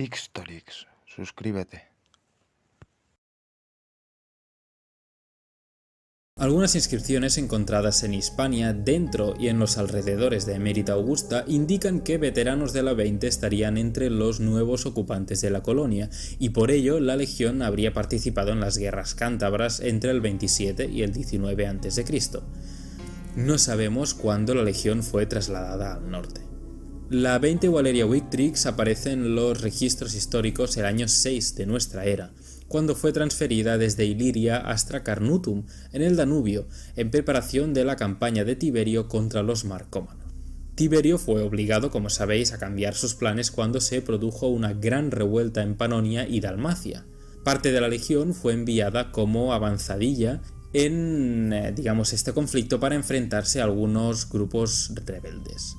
Ixtorix, suscríbete. Algunas inscripciones encontradas en Hispania, dentro y en los alrededores de Emérita Augusta, indican que veteranos de la 20 estarían entre los nuevos ocupantes de la colonia, y por ello la legión habría participado en las guerras cántabras entre el 27 y el 19 a.C. No sabemos cuándo la legión fue trasladada al norte. La 20 Valeria Victrix aparece en los registros históricos el año 6 de nuestra era, cuando fue transferida desde Iliria hasta Carnutum, en el Danubio, en preparación de la campaña de Tiberio contra los marcómanos. Tiberio fue obligado, como sabéis, a cambiar sus planes cuando se produjo una gran revuelta en Panonia y Dalmacia. Parte de la legión fue enviada como avanzadilla en, este conflicto para enfrentarse a algunos grupos rebeldes.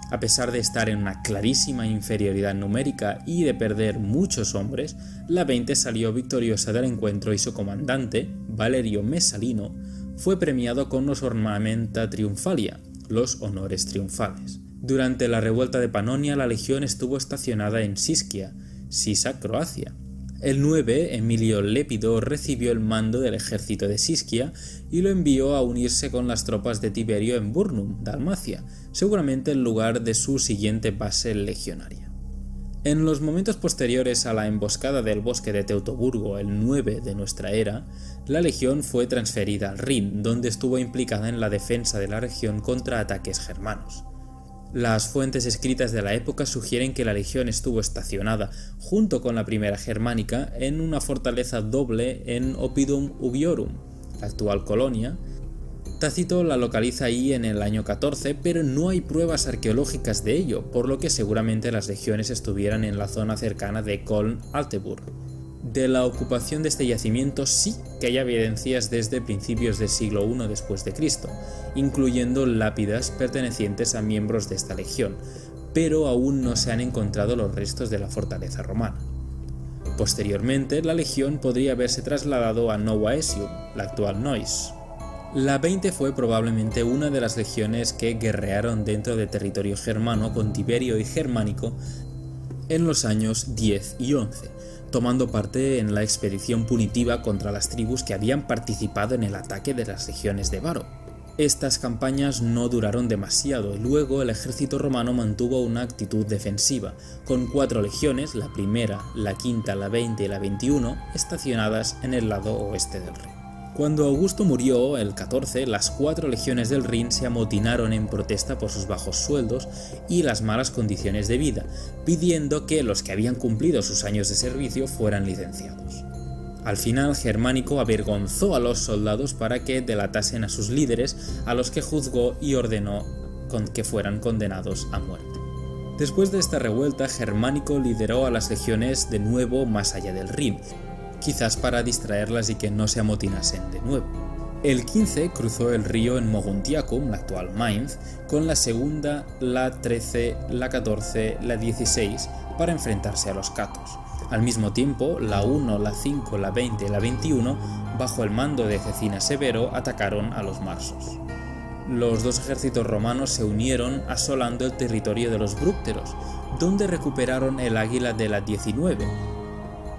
A pesar de estar en una clarísima inferioridad numérica y de perder muchos hombres, la 20 salió victoriosa del encuentro y su comandante, Valerio Mesalino, fue premiado con los Ornamenta Triumphalia, los honores triunfales. Durante la revuelta de Panonia, la legión estuvo estacionada en Siscia, Sisak, Croacia. El 9, Emilio Lépido, recibió el mando del ejército de Siscia y lo envió a unirse con las tropas de Tiberio en Burnum, Dalmacia, seguramente el lugar de su siguiente base legionaria. En los momentos posteriores a la emboscada del bosque de Teutoburgo, el 9 de nuestra era, la legión fue transferida al Rin, donde estuvo implicada en la defensa de la región contra ataques germanos. Las fuentes escritas de la época sugieren que la legión estuvo estacionada, junto con la primera germánica, en una fortaleza doble en Oppidum Ubiorum, la actual Colonia. Tácito la localiza ahí en el año 14, pero no hay pruebas arqueológicas de ello, por lo que seguramente las legiones estuvieran en la zona cercana de Köln-Altenburg. De la ocupación de este yacimiento sí que hay evidencias desde principios del siglo I después de Cristo, incluyendo lápidas pertenecientes a miembros de esta legión, pero aún no se han encontrado los restos de la fortaleza romana. Posteriormente, la legión podría haberse trasladado a Nova Aesium, la actual Neuss. La 20 fue probablemente una de las legiones que guerrearon dentro de territorio germano con Tiberio y Germánico en los años 10 y 11, tomando parte en la expedición punitiva contra las tribus que habían participado en el ataque de las legiones de Varo. Estas campañas no duraron demasiado y luego el ejército romano mantuvo una actitud defensiva, con 4 legiones, la primera, la quinta, la 20 y la 21, estacionadas en el lado oeste del Rin. Cuando Augusto murió, el 14, las 4 legiones del Rin se amotinaron en protesta por sus bajos sueldos y las malas condiciones de vida, pidiendo que los que habían cumplido sus años de servicio fueran licenciados. Al final, Germánico avergonzó a los soldados para que delatasen a sus líderes, a los que juzgó y ordenó que fueran condenados a muerte. Después de esta revuelta, Germánico lideró a las legiones de nuevo más allá del Rin, quizás para distraerlas y que no se amotinasen de nuevo. El 15 cruzó el río en Moguntiacum, la actual Mainz, con la segunda, la 13, la 14, la 16 para enfrentarse a los catos. Al mismo tiempo, la 1, la 5, la 20 y la 21, bajo el mando de Cecina Severo, atacaron a los marsos. Los dos ejércitos romanos se unieron asolando el territorio de los brúcteros, donde recuperaron el águila de la 19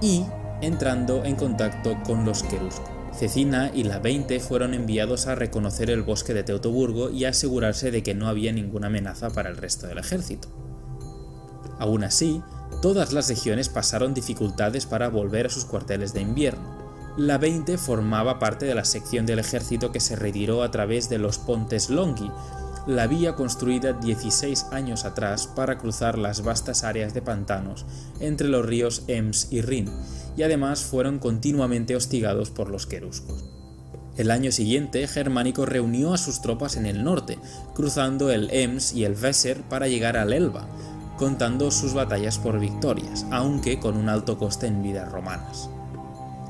y entrando en contacto con los queruscos. Cecina y la 20 fueron enviados a reconocer el bosque de Teutoburgo y a asegurarse de que no había ninguna amenaza para el resto del ejército. Aún así, todas las legiones pasaron dificultades para volver a sus cuarteles de invierno. La 20 formaba parte de la sección del ejército que se retiró a través de los Pontes Longi, la vía construida 16 años atrás para cruzar las vastas áreas de pantanos entre los ríos Ems y Rin, y además fueron continuamente hostigados por los queruscos. El año siguiente, Germánico reunió a sus tropas en el norte, cruzando el Ems y el Weser para llegar al Elba, contando sus batallas por victorias, aunque con un alto coste en vidas romanas.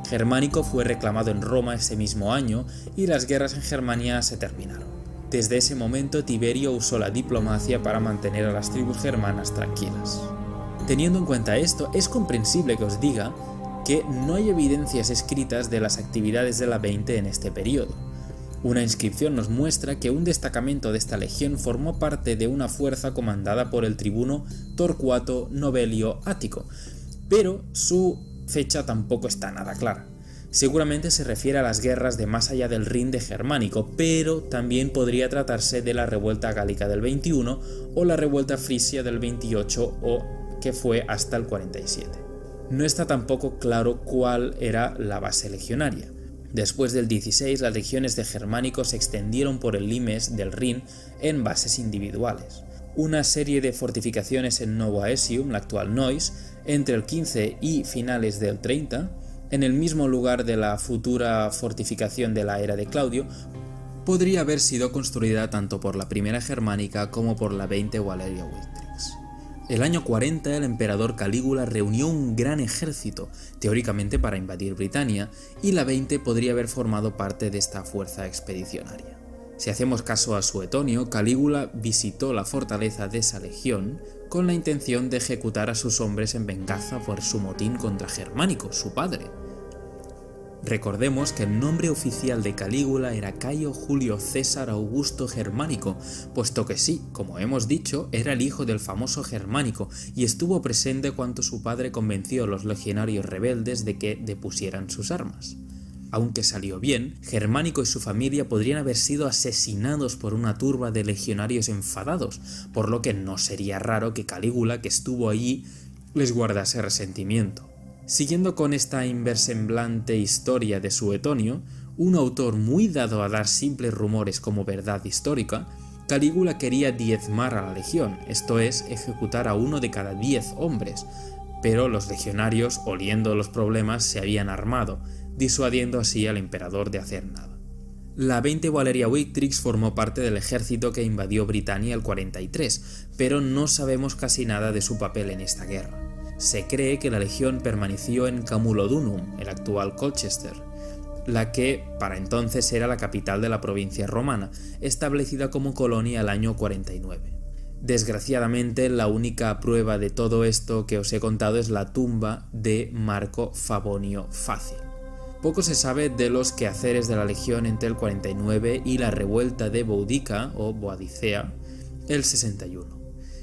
Germánico fue reclamado en Roma ese mismo año y las guerras en Germania se terminaron. Desde ese momento, Tiberio usó la diplomacia para mantener a las tribus germanas tranquilas. Teniendo en cuenta esto, es comprensible que os diga que no hay evidencias escritas de las actividades de la 20 en este periodo. Una inscripción nos muestra que un destacamento de esta legión formó parte de una fuerza comandada por el tribuno Torcuato Novelio Ático, pero su fecha tampoco está nada clara. Seguramente se refiere a las guerras de más allá del Rin de Germánico, pero también podría tratarse de la revuelta gálica del 21 o la revuelta frisia del 28 o que fue hasta el 47. No está tampoco claro cuál era la base legionaria. Después del 16, las legiones de Germánico se extendieron por el limes del Rin en bases individuales. Una serie de fortificaciones en Novo Aesium, la actual Neuss, entre el 15 y finales del 30, en el mismo lugar de la futura fortificación de la era de Claudio, podría haber sido construida tanto por la primera germánica como por la 20 Valeria Victrix. El año 40 el emperador Calígula reunió un gran ejército, teóricamente para invadir Britania, y la 20 podría haber formado parte de esta fuerza expedicionaria. Si hacemos caso a Suetonio, Calígula visitó la fortaleza de esa legión con la intención de ejecutar a sus hombres en venganza por su motín contra Germánico, su padre. Recordemos que el nombre oficial de Calígula era Cayo Julio César Augusto Germánico, puesto que sí, como hemos dicho, era el hijo del famoso Germánico y estuvo presente cuando su padre convenció a los legionarios rebeldes de que depusieran sus armas. Aunque salió bien, Germánico y su familia podrían haber sido asesinados por una turba de legionarios enfadados, por lo que no sería raro que Calígula, que estuvo allí, les guardase resentimiento. Siguiendo con esta inversemblante historia de Suetonio, un autor muy dado a dar simples rumores como verdad histórica, Calígula quería diezmar a la legión, esto es, ejecutar a 1 de cada 10 hombres, pero los legionarios, oliendo los problemas, se habían armado, disuadiendo así al emperador de hacer nada. La 20 Valeria Victrix formó parte del ejército que invadió Britania el 43, pero no sabemos casi nada de su papel en esta guerra. Se cree que la legión permaneció en Camulodunum, el actual Colchester, la que para entonces era la capital de la provincia romana, establecida como colonia el año 49. Desgraciadamente, la única prueba de todo esto que os he contado es la tumba de Marco Favonio Fácil. Poco se sabe de los quehaceres de la legión entre el 49 y la revuelta de Boudica o Boadicea el 61.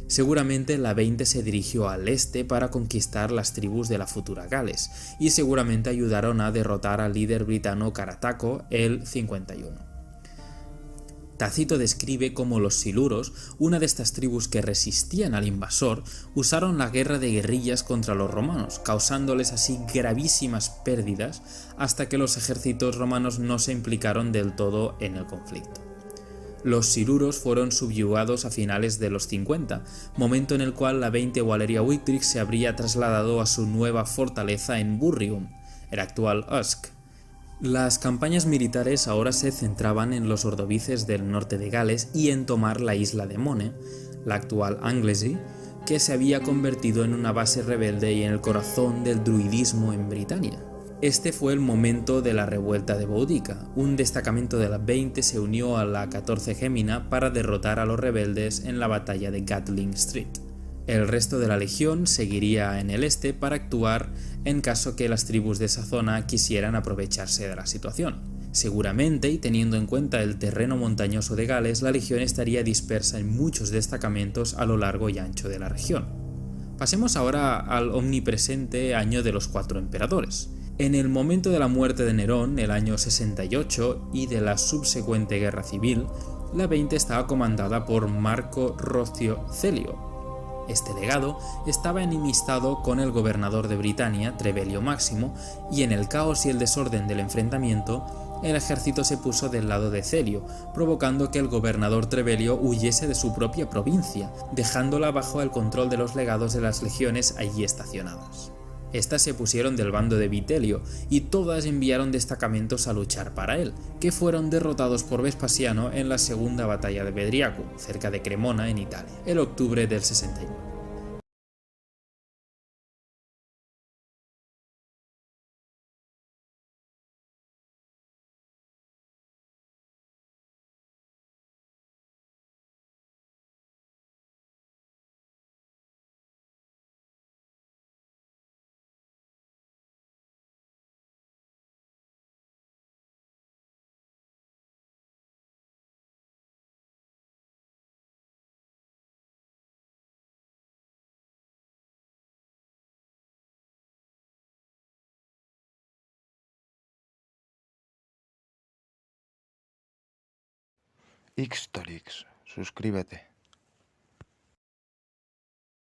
Seguramente la 20 se dirigió al este para conquistar las tribus de la futura Gales, y seguramente ayudaron a derrotar al líder britano Carataco el 51. Tacito describe cómo los siluros, una de estas tribus que resistían al invasor, usaron la guerra de guerrillas contra los romanos, causándoles así gravísimas pérdidas hasta que los ejércitos romanos no se implicaron del todo en el conflicto. Los siluros fueron subyugados a finales de los 50, momento en el cual la 20 Valeria Victrix se habría trasladado a su nueva fortaleza en Burrium, el actual Usk. Las campañas militares ahora se centraban en los ordovíces del norte de Gales y en tomar la isla de Mone, la actual Anglesey, que se había convertido en una base rebelde y en el corazón del druidismo en Britania. Este fue el momento de la revuelta de Boudica. Un destacamento de la 20 se unió a la 14 Gemina para derrotar a los rebeldes en la batalla de Gatling Street. El resto de la legión seguiría en el este para actuar en caso que las tribus de esa zona quisieran aprovecharse de la situación. Seguramente, y teniendo en cuenta el terreno montañoso de Gales, la legión estaría dispersa en muchos destacamentos a lo largo y ancho de la región. Pasemos ahora al omnipresente año de los 4 emperadores. En el momento de la muerte de Nerón, el año 68, y de la subsecuente guerra civil, la 20 estaba comandada por Marco Rocio Celio. Este legado estaba enemistado con el gobernador de Britania, Trevelio Máximo, y en el caos y el desorden del enfrentamiento, el ejército se puso del lado de Celio, provocando que el gobernador Trevelio huyese de su propia provincia, dejándola bajo el control de los legados de las legiones allí estacionadas. Estas se pusieron del bando de Vitelio y todas enviaron destacamentos a luchar para él, que fueron derrotados por Vespasiano en la segunda batalla de Bedriacum, cerca de Cremona en Italia, en octubre del 69. Ixtorix, suscríbete.